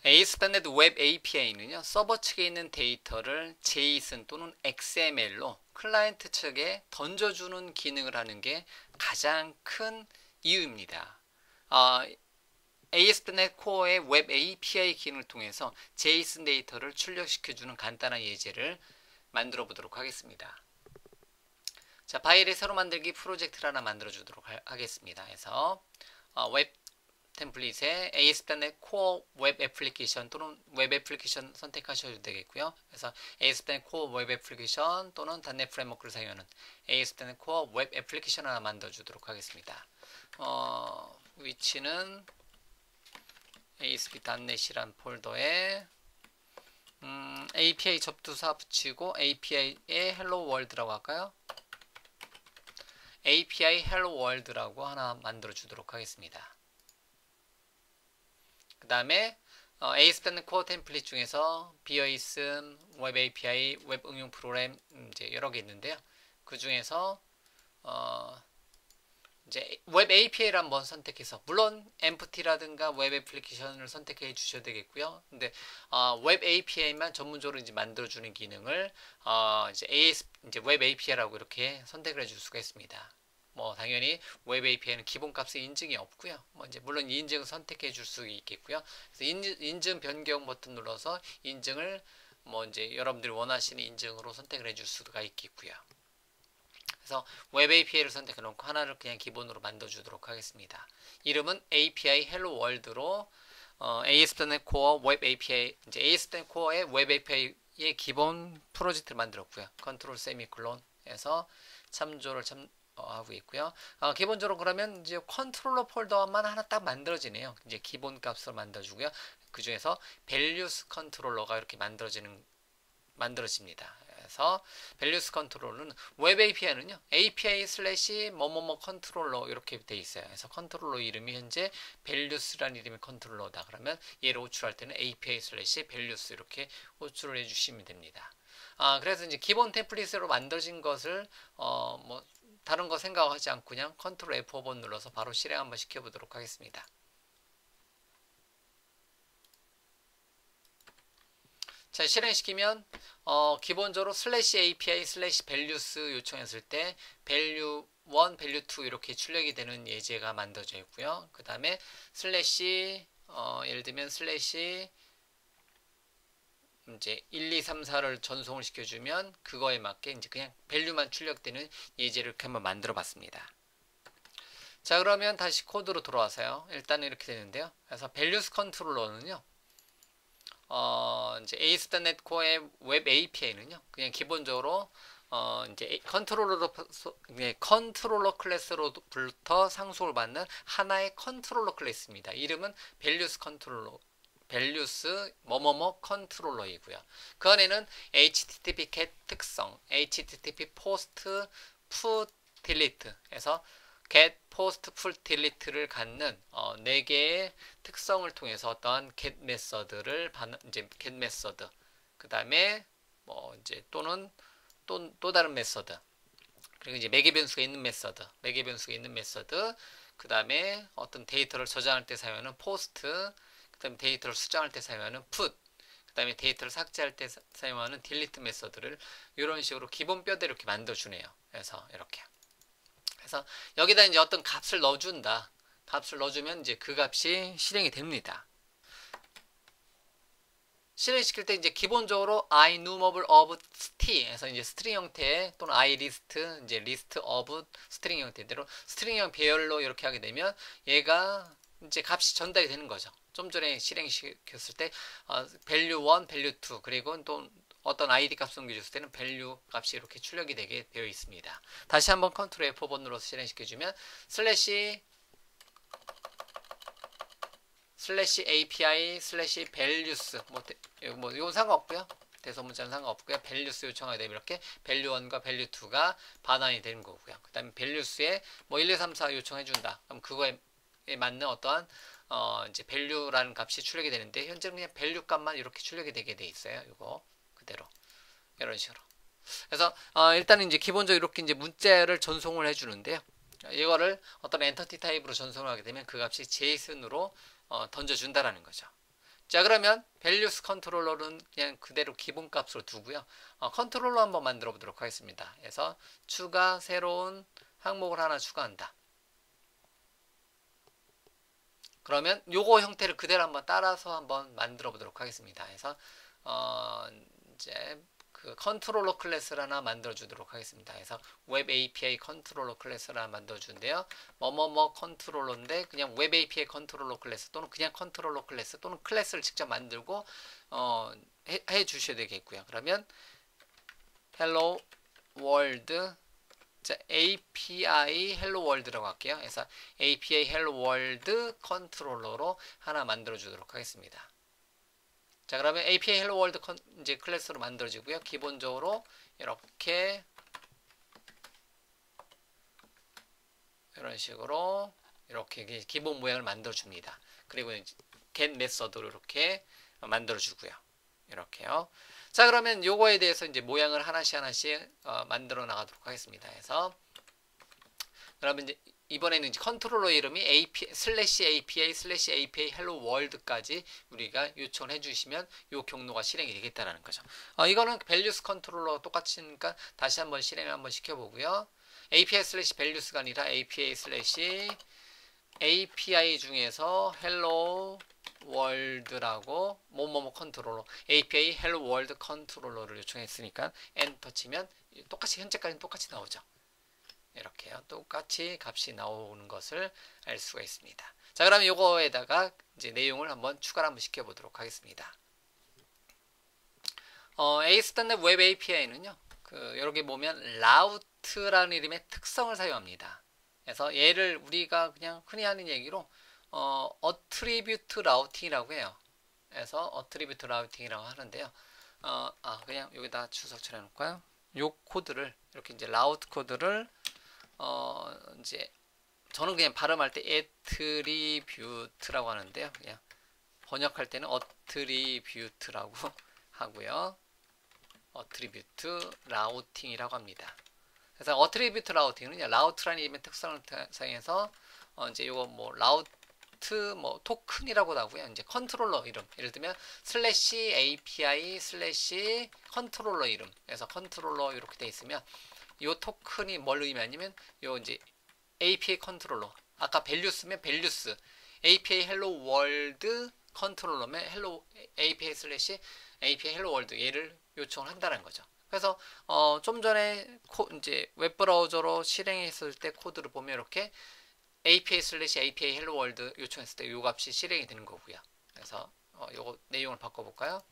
ASP.NET 웹 API는요, 서버 측에 있는 데이터를 JSON 또는 XML로 클라이언트 측에 던져주는 기능을 하는 게 가장 큰 이유입니다. ASP.NET Core의 웹 API 기능을 통해서 JSON 데이터를 출력시켜주는 간단한 예제를 만들어 보도록 하겠습니다. 자, 파일의 새로 만들기 프로젝트를 하나 만들어 주도록 하겠습니다. 그래서 웹 템플릿에 ASP.NET Core 웹 애플리케이션 또는 웹 애플리케이션 선택하셔도 되겠고요. 그래서 ASP.NET Core 웹 애플리케이션 또는 .NET 프레임워크를 사용하는 ASP.NET Core 웹 애플리케이션 하나 만들어 주도록 하겠습니다. 위치는 ASP.NET이란 폴더에 API 접두사 붙이고 API에 Hello World라고 할까요? API Hello World라고 하나 만들어 주도록 하겠습니다. 그 다음에 ASP.NET Core 템플릿 중에서 비어있음, 웹 API, 웹 응용 프로그램 이제 여러 개 있는데요. 그 중에서 이제 웹 API를 한번 선택해서, 물론 empty라든가 웹 애플리케이션을 선택해 주셔도 되겠고요. 근데 웹 API만 전문적으로 이제 만들어주는 기능을 이제 웹 API라고 이렇게 선택을 해줄 수가 있습니다. 뭐 당연히 웹 API는 기본값의 인증이 없고요. 뭐 이제 물론 인증을 선택해 줄 수 있겠고요. 그래서 인증 변경 버튼 눌러서 인증을 뭐 이제 여러분들이 원하시는 인증으로 선택을 해줄 수가 있겠고요. 그래서 웹 API를 선택해 놓고 하나를 그냥 기본으로 만들어 주도록 하겠습니다. 이름은 API Hello World로 ASP.NET Core 웹 API, 이제 ASP.NET Core의 웹 API의 기본 프로젝트를 만들었고요. 컨트롤 세미콜론 해서 참조를 하고 있고요. 기본적으로 그러면 이제 컨트롤러 폴더만 하나 딱 만들어지네요. 이제 기본 값을 만들어주고요. 그 중에서 values 컨트롤러가 이렇게 만들어집니다. 그래서 values 컨트롤러는 웹 API는요, API 슬래시 뭐뭐뭐 컨트롤러 이렇게 돼 있어요. 그래서 컨트롤러 이름이 현재 values라는 이름의 컨트롤러다. 그러면 얘를 호출할 때는 API 슬래시 values 이렇게 호출을 해주시면 됩니다. 그래서 이제 기본 템플릿으로 만들어진 것을 뭐 다른 거 생각하지 않고 그냥 컨트롤 F5번 눌러서 바로 실행 한번 시켜보도록 하겠습니다. 자, 실행시키면 기본적으로 슬래시 API 슬래시 values 요청했을 때 value 1, value 2 이렇게 출력이 되는 예제가 만들어져 있고요. 그 다음에 슬래시 예를 들면 슬래시 이제 1, 2, 3, 4를 전송을 시켜주면 그거에 맞게 이제 그냥 value만 출력되는 예제를 이렇게 한번 만들어 봤습니다. 자, 그러면 다시 코드로 돌아와서요. 일단 이렇게 되는데요. 그래서 values 컨트롤러는요, 이제 ASP.NET Core의 웹 API는요, 그냥 기본적으로 이제 컨트롤러 클래스로부터 상속을 받는 하나의 컨트롤러 클래스입니다. 이름은 values 컨트롤러, values 뭐뭐뭐 컨트롤러이고요. 그 안에는 HTTP get 특성, HTTP post put delete 해서 get, post, put, delete를 갖는 4개의 특성을 통해서 어떠한 get 메서드를 이제 get 메서드, 그 다음에 뭐 이제 또는 또 다른 메서드, 그리고 이제 매개 변수가 있는 메서드, 그 다음에 어떤 데이터를 저장할 때 사용하는 post, 그 다음에 데이터를 수정할 때 사용하는 put, 그 다음에 데이터를 삭제할 때 사용하는 delete 메서드를 이런 식으로 기본 뼈대로 이렇게 만들어주네요. 그래서 이렇게. 그래서 여기다 이제 어떤 값을 넣어준다. 값을 넣어주면 이제 그 값이 실행이 됩니다. 실행시킬 때 이제 기본적으로 I numerable of t 해서 이제 스트링 형태 또는 I list 이제 list of 스트링 형태대로 스트링형 배열로 이렇게 하게 되면 얘가 이제 값이 전달이 되는 거죠. 좀 전에 실행시켰을 때 value 1, value 2 그리고 또 어떤 ID 값 넘겨줬을 때는 value 값이 이렇게 출력이 되게 되어 있습니다. 다시 한번 컨트롤 F5번 눌러서 실행시켜주면 슬래시 API 슬래시 values 뭐 이건 상관없고요. 대소문자는 상관없고요. values 요청하게 되면 이렇게 value 1과 value 2가 반환이 되는 거고요. 그 다음에 values에 뭐 1, 2, 3, 4 요청해준다. 그럼 그거에 맞는 어떠한 이제 value라는 값이 출력이 되는데 현재는 그냥 value 값만 이렇게 출력이 되게 돼 있어요. 이거 그대로 이런 식으로. 그래서 일단은 이제 기본적으로 이렇게 이제 문자를 전송을 해주는데요. 이거를 어떤 엔터티 타입으로 전송을 하게 되면 그 값이 JSON으로 던져준다라는 거죠. 자, 그러면 values 컨트롤러는 그냥 그대로 기본값으로 두고요. 컨트롤러 한번 만들어 보도록 하겠습니다. 그래서 추가 새로운 항목을 하나 추가한다. 그러면 요거 형태를 그대로 한번 따라서 한번 만들어 보도록 하겠습니다. 그래서 이제 그 컨트롤러 클래스를 하나 만들어 주도록 하겠습니다. 그래서 웹 API 컨트롤러 클래스를 하나 만들어 주는데요. 뭐뭐뭐 컨트롤러인데 그냥 웹 API 컨트롤러 클래스 또는 그냥 컨트롤러 클래스 또는 클래스를 직접 만들고 해 주셔야 되겠고요. 그러면 hello world 자, API hello world라고 할게요. 그래서 API hello world 컨트롤러로 하나 만들어 주도록 하겠습니다. 자, 그러면 API hello world 이제 클래스로 만들어지고요. 기본적으로 이렇게 이런 식으로 이렇게 기본 모양을 만들어 줍니다. 그리고 get 메서드로 이렇게 만들어 주고요. 이렇게요. 자, 그러면 요거에 대해서 이제 모양을 하나씩 만들어 나가도록 하겠습니다. 그래서 그러면 이제 이번에는 이제 컨트롤러 이름이 API hello world까지 우리가 요청을 해주시면 이 경로가 실행이 되겠다라는 거죠. 이거는 values 컨트롤러 똑같으니까 다시 한번 실행을 한번 시켜보고요. API/values가 아니라 API 중에서 hello world라고 뭐뭐뭐 컨트롤러 API hello world 컨트롤러를 요청했으니까 엔터 치면 똑같이 현재까지는 똑같이 나오죠. 이렇게요. 똑같이 값이 나오는 것을 알 수가 있습니다. 자, 그러면 요거에다가 이제 내용을 한번 추가를 한번 시켜보도록 하겠습니다. ASP.NET 웹 API는요, 여기 보면 route라는 이름의 특성을 사용합니다. 그래서 얘를 우리가 그냥 흔히 하는 얘기로 attribute routing이라고 해요. 그래서 attribute routing이라고 하는데요. 그냥 여기다 주석처럼 해놓을까요? 요 코드를 이렇게 이제 route 코드를 이제 저는 그냥 발음할 때 attribute라고 하는데요. 그냥 번역할 때는 attribute라고 하고요. attribute routing이라고 합니다. 그래서 attribute routing은 route라는 이름의 특성을 사용해서 이제 요거 뭐 route 뭐 토큰이라고 나오고요. 이제 컨트롤러 이름 예를 들면 /API 컨트롤러 이름 그래서 컨트롤러 이렇게 돼 있으면 이 토큰이 뭘 의미하냐면 요 이제 API 컨트롤러 아까 values면 values API hello world 컨트롤러면 hello API hello world 얘를 요청을 한다는 거죠. 그래서 좀 전에 이제 웹브라우저로 실행했을 때 코드를 보면 이렇게 API hello world 요청했을 때 이 값이 실행이 되는 거고요. 그래서 요거 내용을 바꿔볼까요?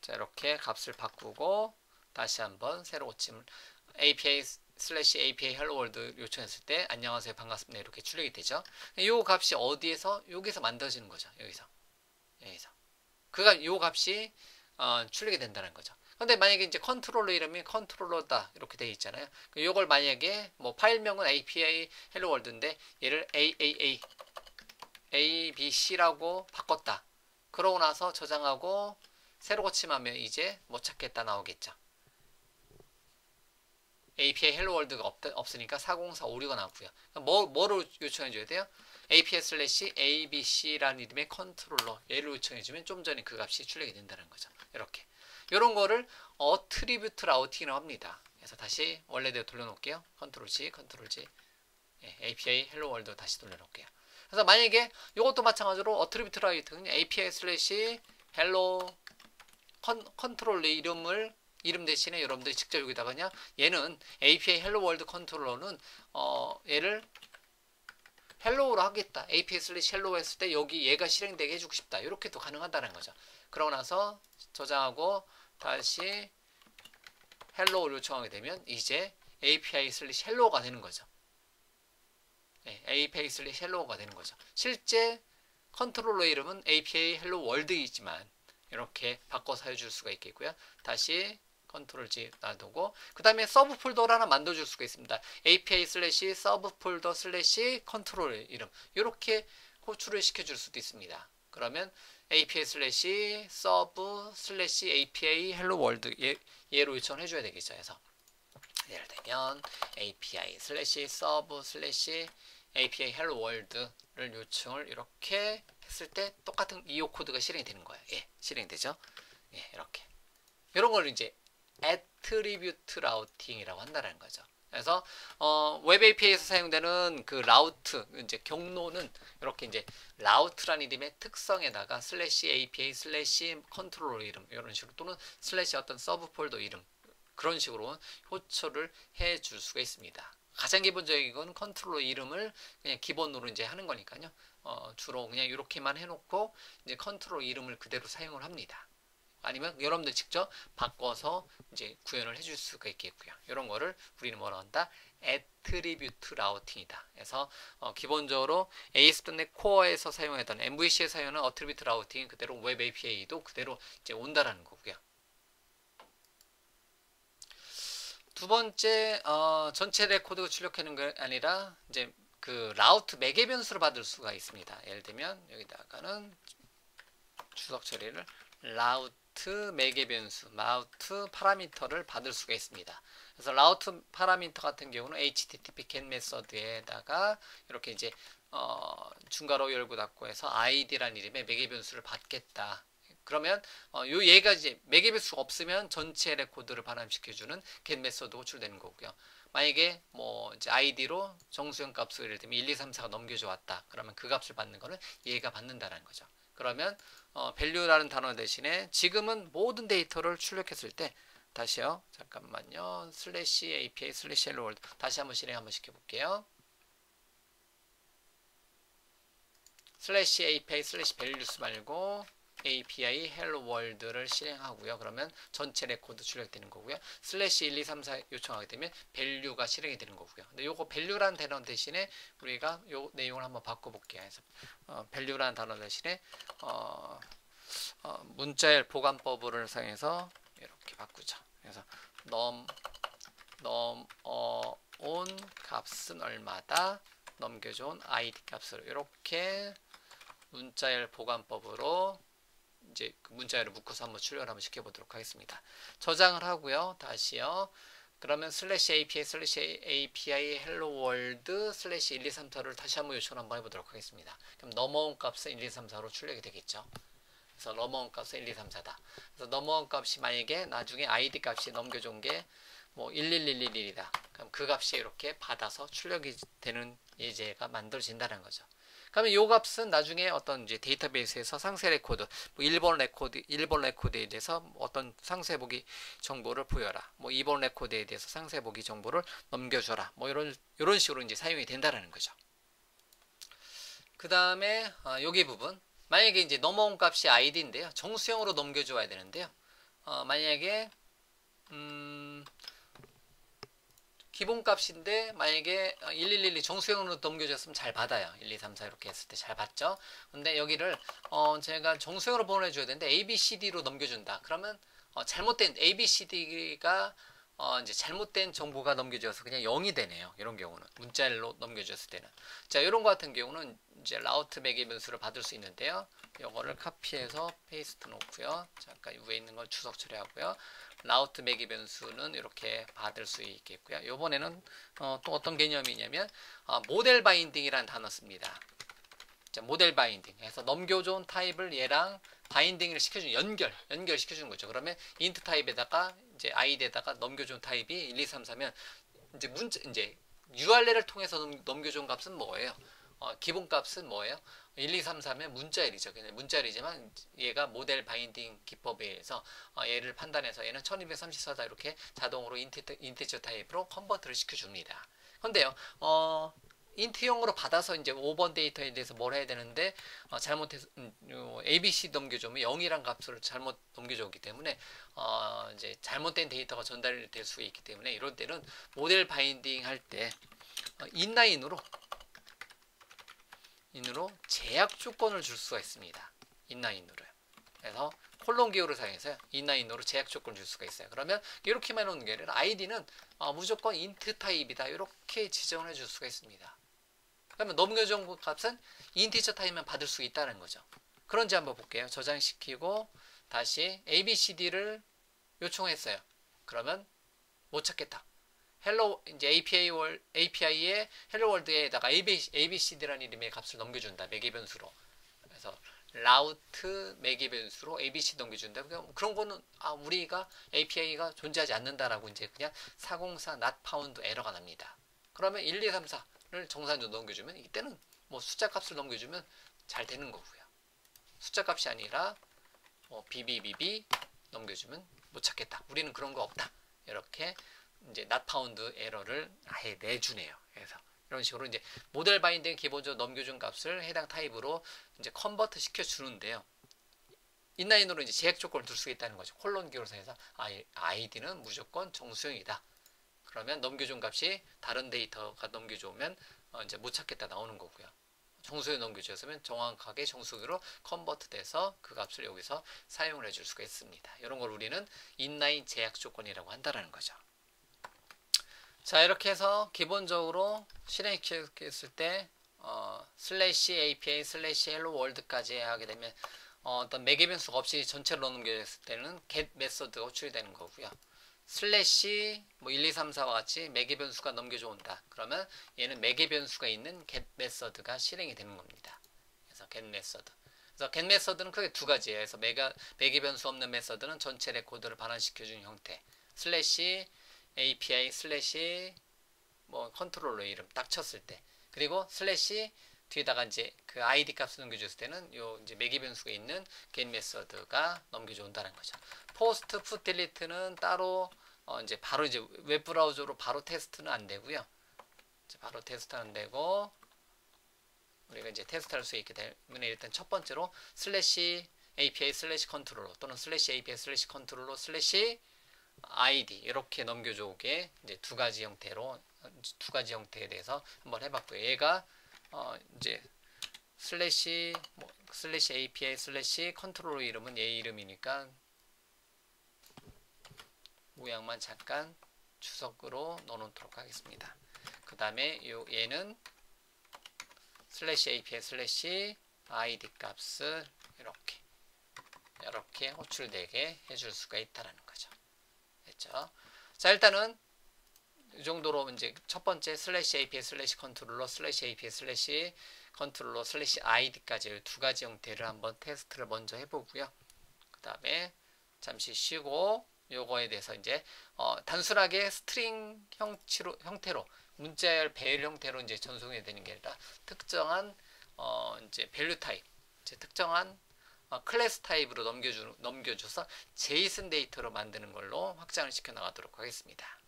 자, 이렇게 값을 바꾸고 다시 한번 새로 고침을 API hello world 요청했을 때 안녕하세요 반갑습니다 이렇게 출력이 되죠. 이 값이 어디에서 여기서 만들어지는 거죠. 여기서 그가 요 값이 출력이 된다는 거죠. 근데 만약에 이제 컨트롤러 이름이 컨트롤러다 이렇게 되어 있잖아요. 요걸 만약에 뭐 파일명은 API hello world인데 얘를 ABC라고 바꿨다. 그러고 나서 저장하고 새로 고침하면 이제 못 찾겠다 나오겠죠. API hello world가 없으니까 40456가 나왔고요. 뭐를 요청해 줘야 돼요? API/ABC라는 이름의 컨트롤러 얘를 요청해 주면 좀 전에 그 값이 출력이 된다는 거죠. 이렇게 이런 거를 attribute routing이라고 합니다. 그래서 다시 원래대로 돌려놓을게요. 컨트롤 G API hello world 다시 돌려놓을게요. 그래서 만약에 이것도 마찬가지로 attribute routing은 API/hello 컨트롤러 이름 대신에 여러분들이 직접 여기다가 그냥 얘는 API hello world 컨트롤러는 얘를 헬로우로 하겠다. API/hello 했을 때 여기 얘가 실행되게 해주고 싶다. 이렇게도 가능하다는 거죠. 그러고 나서 저장하고 다시 헬로우를 요청하게 되면 이제 API/hello가 되는 거죠. 네, API/hello가 되는 거죠. 실제 컨트롤러 이름은 API hello world이지만 이렇게 바꿔서 해줄 수가 있겠고요. 다시 컨트롤 G 놔두고 그 다음에 서브 폴더를 하나 만들어줄 수가 있습니다. API/서브 폴더/ 컨트롤 이름 이렇게 호출을 시켜줄 수도 있습니다. 그러면 API/서브/ API hello world 얘로 요청을 해줘야 되겠죠. 그래서 예를 들면 API 슬래시 서브 슬래시 API 헬로 월드를 요청을 이렇게 했을 때 똑같은 이오 코드가 실행이 되는 거예요. 예, 실행이 되죠. 예, 이렇게. 이런 걸 이제 attribute routing이라고 한다는 거죠. 그래서 웹 API에서 사용되는 그 라우트 이제 경로는 이렇게 이제 라우트라는 이름의 특성에다가 슬래시 API 슬래시 컨트롤러 이름 이런 식으로 또는 슬래시 어떤 서브 폴더 이름 그런 식으로 호출을 해 줄 수가 있습니다. 가장 기본적인 건 컨트롤러 이름을 그냥 기본으로 이제 하는 거니까요. 주로 그냥 이렇게만 해놓고 이제 컨트롤러 이름을 그대로 사용을 합니다. 아니면 여러분들 직접 바꿔서 이제 구현을 해줄 수가 있겠고요. 이런 거를 우리는 뭐라 한다? attribute routing이다. 그래서 기본적으로 ASP.NET Core에서 사용하던 MVC에 사용하는 attribute routing이 그대로 웹 API도 그대로 이제 온다라는 거고요. 두 번째 전체 레코드가 출력하는 게 아니라 이제 그 라우트 매개 변수를 받을 수가 있습니다. 예를 들면 여기다가는 주석 처리를 라우트 매개 변수, 라우트 파라미터를 받을 수가 있습니다. 그래서 라우트 파라미터 같은 경우는 HTTP get 메서드에다가 이렇게 이제 중괄호 열고 닫고 해서 id라는 이름의 매개 변수를 받겠다. 그러면 요 얘가 이제 매개 변수가 없으면 전체 레코드를 반환시켜주는 get 메서드가 호출되는 거고요. 만약에 뭐 이제 id로 정수형 값을 예를 들면 1, 2, 3, 4가 넘겨져 왔다. 그러면 그 값을 받는 거는 얘가 받는다는 거죠. 그러면 value라는 단어 대신에 지금은 모든 데이터를 출력했을 때 다시요. 잠깐만요. 슬래시 API 슬래시 hello world 다시 한번 실행 한번 시켜볼게요. 슬래시 API 슬래시 values 말고 API hello world를 실행하고요. 그러면 전체 레코드 출력되는 거고요. 슬래시 1, 2, 3, 4 요청하게 되면 value가 실행이 되는 거고요. 근데 요거 value라는 단어 대신에 우리가 요 내용을 한번 바꿔볼게요. 그래서 value라는 단어 대신에 문자열 보관법을 사용해서 이렇게 바꾸죠. 그래서 넘어온 값은 얼마다 넘겨준 id 값을 이렇게 문자열 보관법으로 이제 그 문자열을 묶어서 한번 출력을 한번 시켜보도록 하겠습니다. 저장을 하고요. 다시요. 그러면 슬래시 API 슬래시 API 헬로 월드 슬래시 1, 2, 3, 4를 다시 한번 요청을 한번 해보도록 하겠습니다. 그럼 넘어온 값은 1, 2, 3, 4로 출력이 되겠죠. 그래서 넘어온 값은 1, 2, 3, 4다. 그래서 넘어온 값이 만약에 나중에 ID 값이 넘겨준 게 뭐 11111이다. 그럼 그 값이 이렇게 받아서 출력이 되는 예제가 만들어진다는 거죠. 그러면 이 값은 나중에 어떤 이제 데이터베이스에서 상세 레코드, 뭐 1번 레코드에 대해서 어떤 상세 보기 정보를 부여라. 뭐 2번 레코드에 대해서 상세 보기 정보를 넘겨줘라. 뭐 이런 식으로 이제 사용이 된다는 거죠. 그 다음에 여기 부분. 만약에 이제 넘어온 값이 id인데요. 정수형으로 넘겨줘야 되는데요. 만약에 기본 값인데 만약에 1112 정수형으로 넘겨줬으면 잘 받아요. 1, 2, 3, 4 이렇게 했을 때 잘 받죠. 근데 여기를 제가 정수형으로 보내줘야 되는데 ABCD로 넘겨준다. 그러면 잘못된 ABCD가 이제 잘못된 정보가 넘겨져서 그냥 0이 되네요. 이런 경우는 문자열로 넘겨졌을 때는 자 이런 거 같은 경우는 이제 라우트 매개 변수를 받을 수 있는데요. 요거를 카피해서 페이스트 놓고요. 잠깐 위에 있는 걸 주석 처리하고요. 라우트 매개 변수는 이렇게 받을 수 있겠고요. 이번에는 또 어떤 개념이냐면 모델 바인딩이라는 단어 씁니다. 자, 모델 바인딩 해서 넘겨준 타입을 얘랑 바인딩을 시켜주는 연결시켜주는 거죠. 그러면 인트 타입에다가 이제 id에다가 넘겨준 타입이 1, 2, 3, 4면 이제 URL을 통해서 넘겨준 값은 뭐예요? 기본 값은 뭐예요? 1, 2, 3, 4면 문자열이죠. 그냥 문자열이지만 얘가 모델 바인딩 기법에 의해서 얘를 판단해서 얘는 1234다 이렇게 자동으로 인티저 타입으로 컨버트를 시켜줍니다. 근데요, 인트형으로 받아서 이제 5번 데이터에 대해서 뭘 해야 되는데 잘못해서 ABC 넘겨주면 0이란 값을 잘못 넘겨줬기 때문에 이제 잘못된 데이터가 전달될 수 있기 때문에 이럴 때는 모델 바인딩 할 때 인라인으로 제약 조건을 줄 수가 있습니다. 인라인으로요. 그래서 콜론 기호를 사용해서 인라인으로 제약 조건을 줄 수가 있어요. 그러면 이렇게만 해놓는 게 아니라 id는 무조건 인트 타입이다 이렇게 지정을 해줄 수가 있습니다. 그러면 넘겨준 값은 인티저 타입만 받을 수 있다는 거죠. 그런지 한번 볼게요. 저장시키고 다시 ABCD를 요청했어요. 그러면 못 찾겠다 헬로 이제 API에 헬로 월드에다가 ABCD라는 이름의 값을 넘겨준다. 매개 변수로. 그래서 라우트 매개 변수로 ABC 넘겨준다. 그런 거는 우리가 API가 존재하지 않는다라고 이제 그냥 404 not found 에러가 납니다. 그러면 1, 2, 3, 4를 정사한으로 넘겨주면 이때는 뭐 숫자 값을 넘겨주면 잘 되는 거고요. 숫자 값이 아니라 BBBB 넘겨주면 못 찾겠다. 우리는 그런 거 없다. 이렇게 이제 not found 에러를 아예 내주네요. 그래서 이런 식으로 이제 모델 바인딩 기본적으로 넘겨준 값을 해당 타입으로 이제 컨버트 시켜 주는데요. 인라인으로 이제 제약 조건을 둘 수가 있다는 거죠. 콜론 기호사에서 아이디는 무조건 정수형이다. 그러면 넘겨준 값이 다른 데이터가 넘겨주면 이제 못 찾겠다 나오는 거고요. 정수에 넘겨주었으면 정확하게 정수기로 컨버트 돼서 그 값을 여기서 사용을 해줄 수가 있습니다. 이런 걸 우리는 인라인 제약 조건이라고 한다는 거죠. 자, 이렇게 해서 기본적으로 실행시켰을 때 슬래시 API 슬래시 헬로 월드까지 하게 되면 어떤 매개 변수가 없이 전체로 넘겨졌을 때는 get 메서드가 호출이 되는 거고요. 슬래시 뭐 1, 2, 3, 4와 같이 매개 변수가 넘겨져 온다. 그러면 얘는 매개 변수가 있는 get 메서드가 실행이 되는 겁니다. 그래서 get 메서드. 그래서 get 메서드는 크게 두 가지예요. 그래서 매개 변수 없는 메서드는 전체 레코드를 반환시켜주는 형태. 슬래시 API 슬래시 뭐 컨트롤러 이름 딱 쳤을 때. 그리고 슬래시 뒤에다가 이제 그 ID 값을 넘겨줬을 때는 요 이제 매개 변수가 있는 get 메서드가 넘겨져 온다는 거죠. 포스트 풋 딜리트는 따로 이제 바로 이제 웹 브라우저로 바로 테스트는 안 되고요. 이제 바로 테스트 안 되고 우리가 이제 테스트할 수 있게 되면 일단 첫 번째로 슬래시 API 슬래시 컨트롤러 또는 슬래시 API 슬래시 컨트롤러 슬래시 ID 이렇게 넘겨줘 오게 이제 두 가지 형태에 대해서 한번 해봤고요. 얘가 이제 슬래시 API 슬래시 컨트롤러 이름은 얘 이름이니까 모양만 잠깐 추석으로 넣어놓도록 하겠습니다. 그 다음에 얘는 슬래시 API 슬래시 ID 값을 이렇게 호출되게 해줄 수가 있다는 거죠. 됐죠? 자, 일단은 이 정도로 이제 첫 번째 슬래시 API 슬래시 컨트롤러 슬래시 API 슬래시 컨트롤러 슬래시 ID까지 두 가지 형태를 한번 테스트를 먼저 해보고요. 그 다음에 잠시 쉬고 요거에 대해서 이제 단순하게 스트링 형태로 문자열 배열 형태로 이제 전송이 되는 게 아니라 특정한 이제 밸류 타입, 이제 특정한 클래스 타입으로 넘겨줘서 제이슨 데이터로 만드는 걸로 확장을 시켜 나가도록 하겠습니다.